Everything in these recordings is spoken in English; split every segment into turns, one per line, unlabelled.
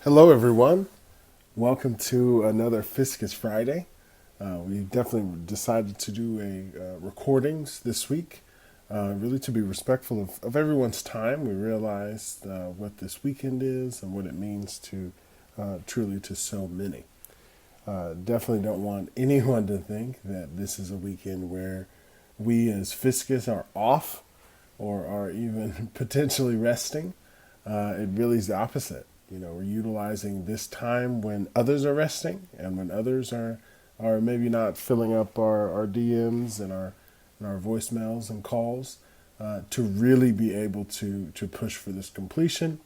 Hello, everyone. Welcome to another Fiscus Friday. We definitely decided to do a recordings this week, really to be respectful of everyone's time. We realized what this weekend is and what it means to truly to so many. Definitely don't want anyone to think that this is a weekend where we as Fiscus are off or are even potentially resting. It really is the opposite. We're utilizing this time when others are resting and when others are maybe not filling up our DMs and our voicemails and calls to really be able to push for this completion.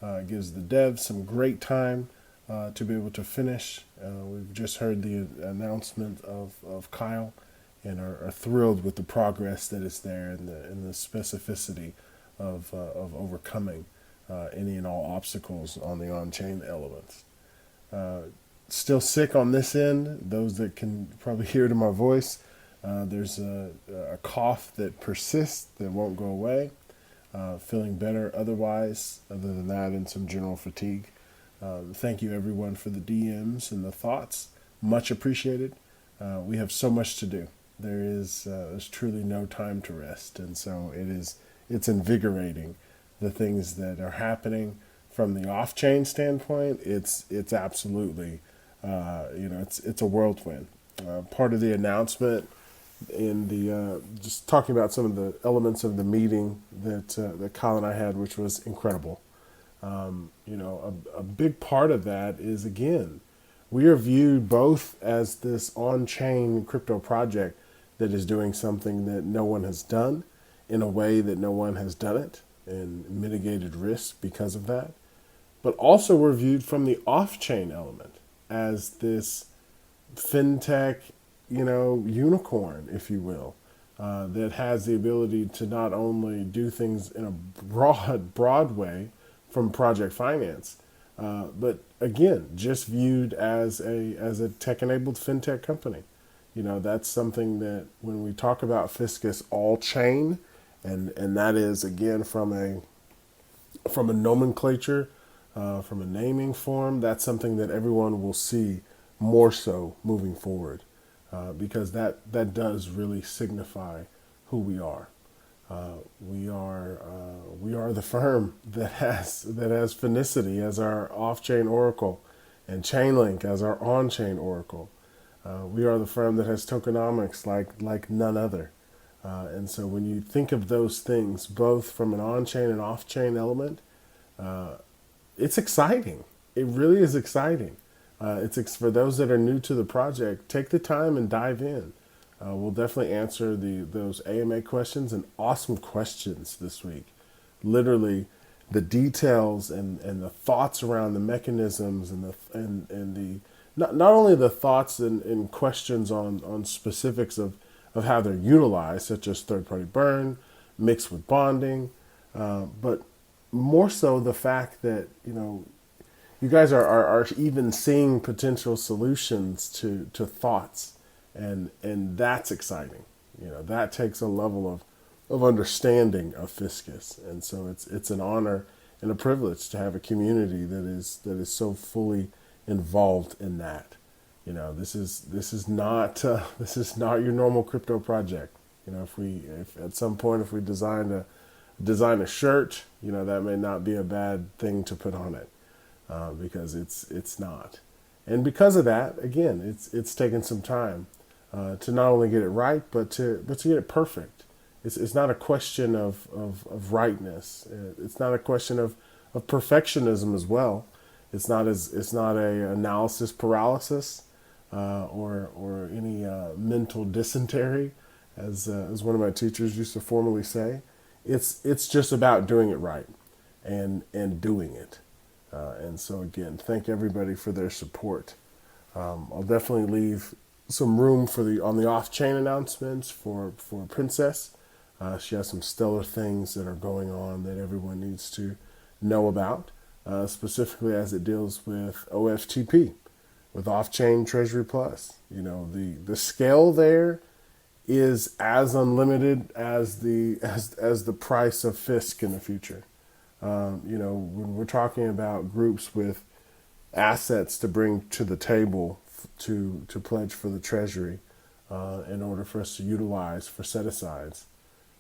It gives the devs some great time to be able to finish. We've just heard the announcement of Kyle and are thrilled with the progress that is there and the specificity of overcoming any and all obstacles on the on-chain elements. Uh, Still sick on this end. Those that can probably hear it in my voice, there's a cough that persists that won't go away. Feeling better otherwise, other than that, and some general fatigue. Thank you everyone for the DMs and the thoughts. Much appreciated. We have so much to do. There's truly no time to rest, and so it's invigorating the things that are happening from the off-chain standpoint. It's absolutely it's a whirlwind. Part of the announcement in the just talking about some of the elements of the meeting that Kyle and I had, which was incredible. A big part of that is, again, we are viewed both as this on-chain crypto project that is doing something that no one has done in a way that no one has done it and mitigated risk because of that. But also we're viewed from the off-chain element as this fintech, unicorn, if you will, that has the ability to not only do things in a broad way from project finance, but again, just viewed as a tech-enabled fintech company. That's something that when we talk about Fiscus all chain, and that is again from a nomenclature, from a naming form, that's something that everyone will see more so moving forward, because that does really signify who we are. We are the firm that has Finicity as our off-chain oracle, and Chainlink as our on-chain oracle. We are the firm that has tokenomics like none other. And so when you think of those things, both from an on-chain and off-chain element, it's exciting. It really is exciting. For those that are new to the project, take the time and dive in. We'll definitely answer those AMA questions, and awesome questions this week. Literally, the details and the thoughts around the mechanisms and the not only the thoughts and questions on specifics of how they're utilized, such as third-party burn, mixed with bonding, but more so the fact that you guys are even seeing potential solutions to thoughts, and that's exciting. That takes a level of understanding of Fiscus, and so it's an honor and a privilege to have a community that is so fully involved in that. This is not your normal crypto project. If at some point if we design a shirt, that may not be a bad thing to put on it, because it's not. And because of that, again, it's taken some time to not only get it right, but to get it perfect. It's not a question of rightness. It's not a question of perfectionism as well. It's not a analysis paralysis, or any mental dysentery, as one of my teachers used to formerly say. It's just about doing it right and doing it. And so again, thank everybody for their support. I'll definitely leave some room on the off-chain announcements for Princess. She has some stellar things that are going on that everyone needs to know about, specifically as it deals with OFTP, with off-chain Treasury Plus. The scale there is as unlimited as the price of Fisk in the future. When we're talking about groups with assets to bring to the table to pledge for the Treasury in order for us to utilize for set-asides.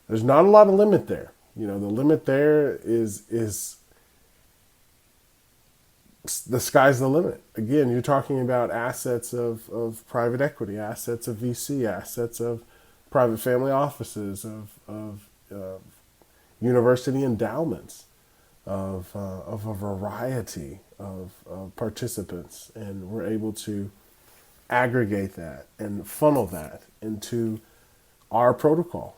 There's not a lot of limit there. The limit there is the sky's the limit. Again, you're talking about assets of private equity, assets of VC, assets of private family offices, of university endowments, of a variety of participants, and we're able to aggregate that and funnel that into our protocol,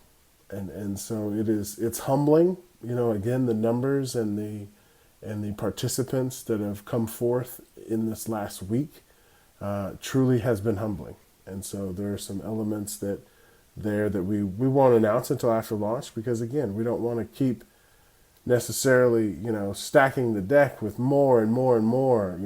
and so it's humbling. Again, the numbers and the participants that have come forth in this last week truly has been humbling. And so there are some elements that we won't announce until after launch, because again, we don't want to keep necessarily stacking the deck with more and more and more.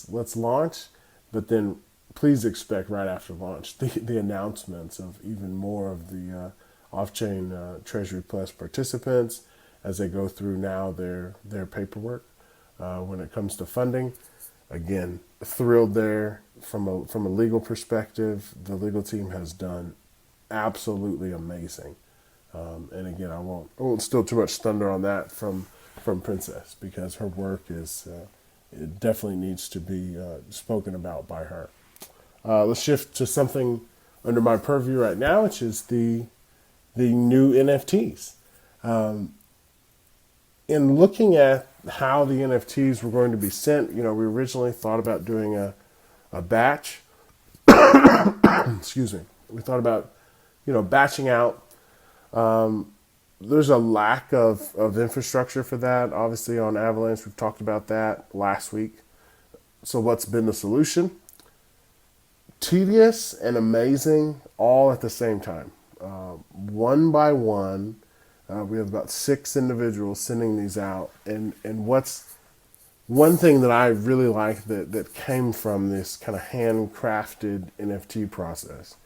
Let's launch, but then please expect right after launch the announcements of even more of the off-chain Treasury Plus participants as they go through now their paperwork when it comes to funding. Again, thrilled there from a legal perspective. The legal team has done absolutely amazing, and again, I won't steal too much thunder on that from Princess, because her work it definitely needs to be spoken about by her. Let's shift to something under my purview right now, which is the new NFTs. In looking at how the NFTs were going to be sent, we originally thought about doing a batch. Excuse me. We thought about, batching out. There's a lack of infrastructure for that. Obviously, on Avalanche, we've talked about that last week. So what's been the solution? Tedious and amazing all at the same time. One by one, we have about 6 individuals sending these out. And what's one thing that I really like that came from this kind of handcrafted NFT process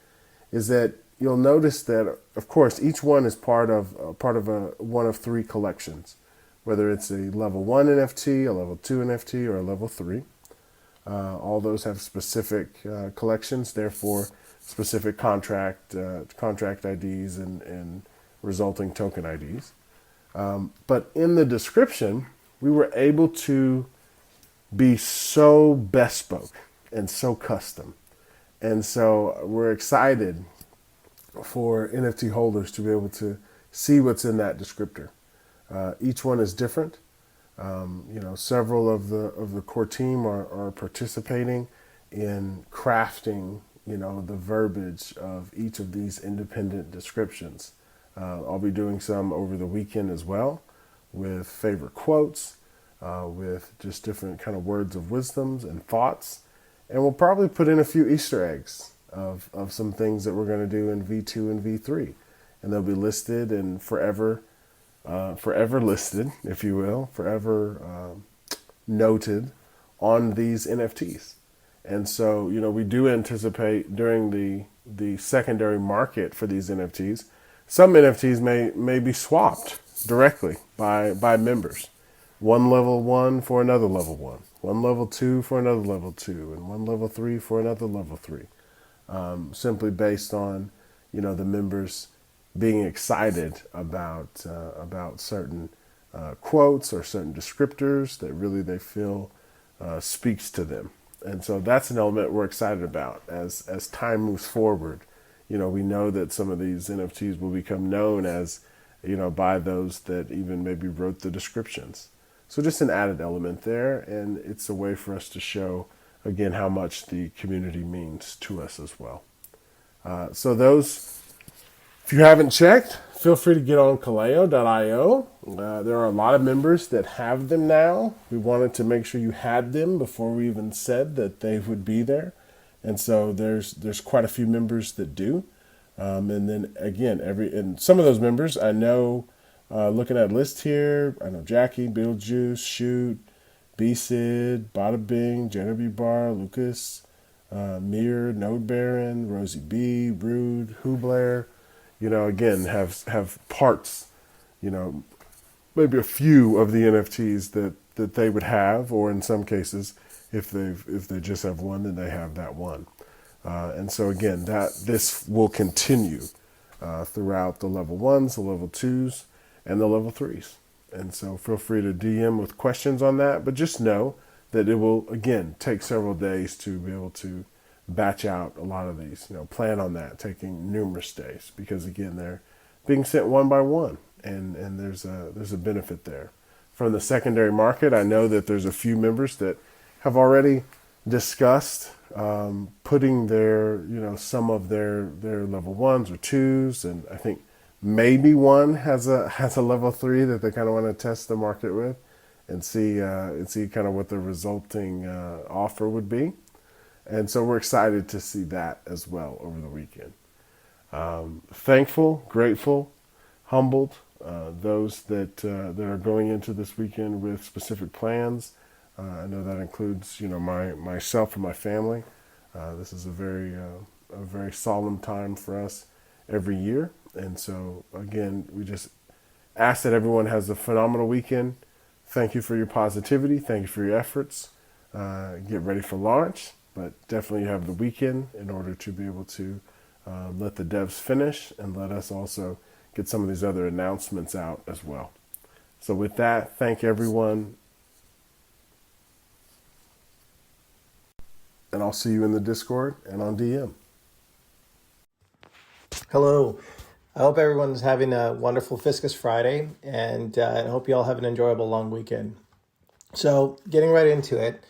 is that you'll notice that, of course, each one is part of one of 3 collections, whether it's a level 1 NFT, a level 2 NFT, or a level 3. All those have specific collections, therefore specific contract IDs and resulting token IDs. But in the description, we were able to be so bespoke and so custom. And so we're excited for NFT holders to be able to see what's in that descriptor. Each one is different. Several of the core team are participating in crafting, the verbiage of each of these independent descriptions. I'll be doing some over the weekend as well, with favorite quotes, with just different kind of words of wisdoms and thoughts. And we'll probably put in a few Easter eggs of some things that we're going to do in V2 and V3. And they'll be listed and forever listed, if you will, forever noted on these NFTs. And so, we do anticipate during the secondary market for these NFTs, some NFTs may be swapped directly by members. One level 1 for another level 1, one level 2 for another level 2, and one level 3 for another level 3. Simply based on, the members being excited about certain quotes or certain descriptors that really they feel speaks to them. And so that's an element we're excited about as time moves forward. We know that some of these NFTs will become known as, by those that even maybe wrote the descriptions. So just an added element there, and it's a way for us to show, again, how much the community means to us as well. So those, if you haven't checked, feel free to get on Kaleo.io. There are a lot of members that have them now. We wanted to make sure you had them before we even said that they would be there. And so there's quite a few members that do. And then again, and some of those members I know, looking at a list here, I know Jackie, Beetlejuice, Shoot, B-Sid, Bada Bing, Jenner B. Bar, Lucas, Mir, Node Baron, Rosie B, Rude, Hubler, again, have parts, maybe a few of the NFTs that they would have, or in some cases, if they just have one, then they have that one. And so again, this will continue throughout the level 1s, the level 2s, and the level 3s. And so feel free to DM with questions on that, but just know that it will, again, take several days to be able to batch out a lot of these. Plan on that taking numerous days, because again, they're being sent one by one, and there's a benefit there. From the secondary market, I know that there's a few members that have already discussed putting their, some of their level 1s or 2s, and I think maybe one has a level 3 that they kind of want to test the market with and see kind of what the resulting offer would be. And so we're excited to see that as well over the weekend. Thankful, grateful, humbled, those that are going into this weekend with specific plans. I know that includes, myself and my family. This is a very solemn time for us every year. And so, again, we just ask that everyone has a phenomenal weekend. Thank you for your positivity. Thank you for your efforts. Get ready for launch, but definitely have the weekend in order to be able to let the devs finish and let us also get some of these other announcements out as well. So with that, thank everyone. And I'll see you in the Discord and on DM.
Hello. I hope everyone's having a wonderful Fiscus Friday, and I hope you all have an enjoyable long weekend. So, getting right into it,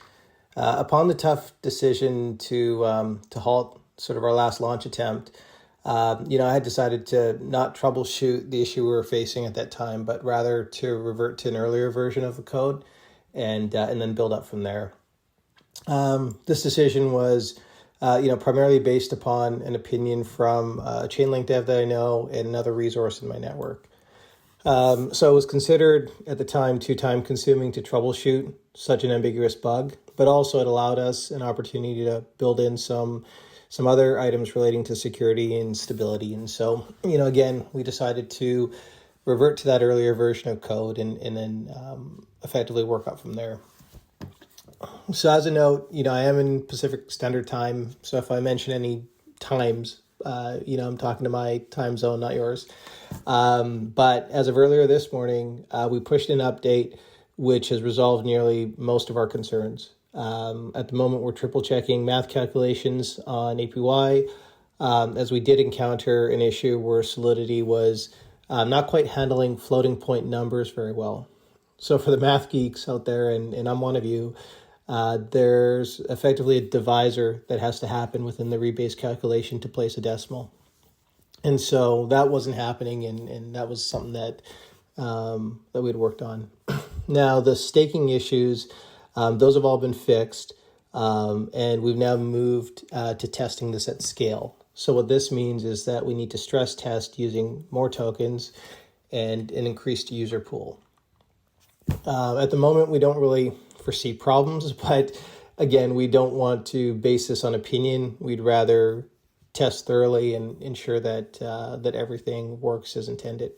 upon the tough decision to halt sort of our last launch attempt, I had decided to not troubleshoot the issue we were facing at that time, but rather to revert to an earlier version of the code and then build up from there. This decision was primarily based upon an opinion from a Chainlink dev that I know and another resource in my network. So it was considered at the time too time consuming to troubleshoot such an ambiguous bug, but also it allowed us an opportunity to build in some other items relating to security and stability. And so, again, we decided to revert to that earlier version of code and then effectively work up from there. So as a note, I am in Pacific Standard Time. So if I mention any times, I'm talking to my time zone, not yours. But as of earlier this morning, we pushed an update which has resolved nearly most of our concerns. At the moment, we're triple checking math calculations on APY, as we did encounter an issue where Solidity was not quite handling floating point numbers very well. So for the math geeks out there, and I'm one of you, there's effectively a divisor that has to happen within the rebase calculation to place a decimal. And so that wasn't happening, and that was something that we'd worked on. Now, the staking issues, those have all been fixed, and we've now moved to testing this at scale. So what this means is that we need to stress test using more tokens and an increased user pool. At the moment, we don't really foresee problems, but again, we don't want to base this on opinion. We'd rather test thoroughly and ensure that that everything works as intended.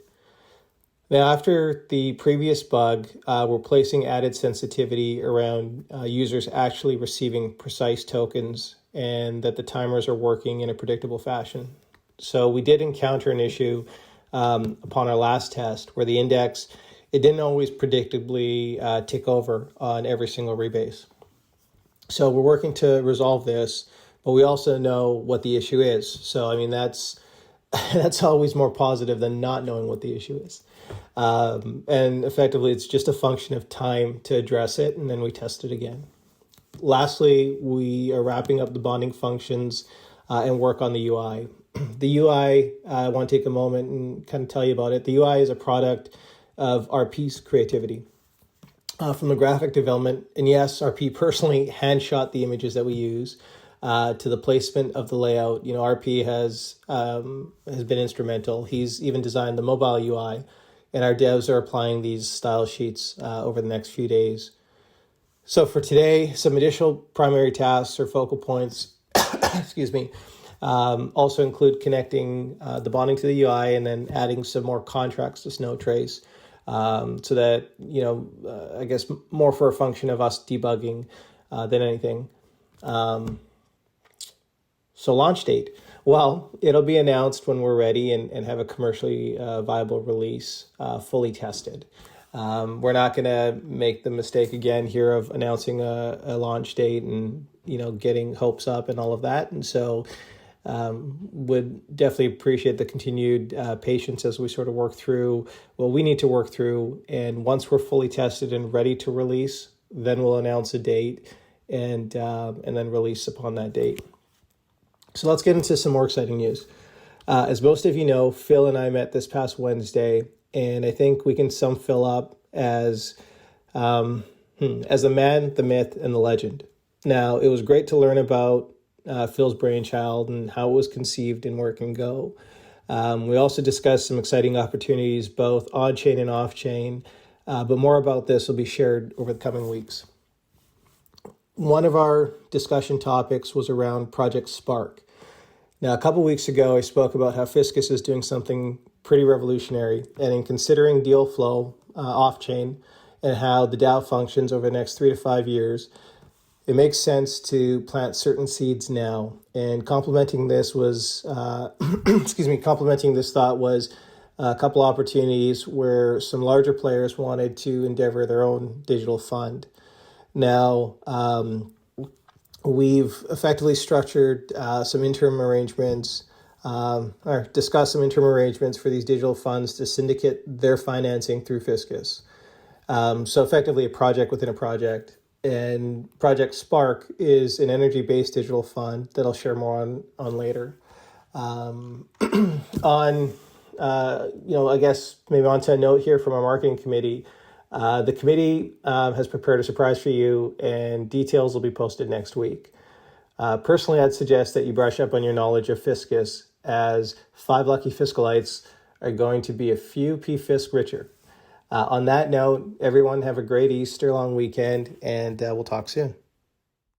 Now, after the previous bug, we're placing added sensitivity around users actually receiving precise tokens and that the timers are working in a predictable fashion. So we did encounter an issue upon our last test where the index, it didn't always predictably tick over on every single rebase. So we're working to resolve this, but we also know what the issue is. So, I mean, that's always more positive than not knowing what the issue is. And effectively, it's just a function of time to address it, and then we test it again. Lastly, we are wrapping up the bonding functions and work on the UI. The UI, I want to take a moment and kind of tell you about it. The UI is a product of RP's creativity from the graphic development. And yes, RP personally hand-shot the images that we use to the placement of the layout. RP has been instrumental. He's even designed the mobile UI, and our devs are applying these style sheets over the next few days. So for today, some additional primary tasks or focal points, excuse me, also include connecting the bonding to the UI and then adding some more contracts to Snowtrace. so that, I guess more for a function of us debugging than anything. So launch date. Well, it'll be announced when we're ready and have a commercially viable release fully tested. We're not going to make the mistake again here of announcing a launch date and getting hopes up and all of that. And so would definitely appreciate the continued patience as we sort of work through what we need to work through. And once we're fully tested and ready to release, then we'll announce a date and then release upon that date. So let's get into some more exciting news. As most of you know, Phil and I met this past Wednesday, and I think we can sum Phil up as the man, the myth, and the legend. Now, it was great to learn about Phil's brainchild and how it was conceived and where it can go. We also discussed some exciting opportunities, both on-chain and off-chain, but more about this will be shared over the coming weeks. One of our discussion topics was around Project Spark. Now, a couple weeks ago, I spoke about how Fiscus is doing something pretty revolutionary, and in considering deal flow off-chain and how the DAO functions over the next 3 to 5 years, it makes sense to plant certain seeds now. And complementing this was, complementing this thought was a couple opportunities where some larger players wanted to endeavor their own digital fund. Now, we've effectively structured some interim arrangements, or discussed some interim arrangements for these digital funds to syndicate their financing through Fiscus. So effectively a project within a project. And Project Spark is an energy-based digital fund that I'll share more on later. I guess maybe on to a note here from our marketing committee. The committee has prepared a surprise for you, and details will be posted next week. Personally, I'd suggest that you brush up on your knowledge of Fiscus, as 5 lucky Fiscalites are going to be a few PFisc richer. On that note, everyone have a great Easter long weekend, and we'll talk soon.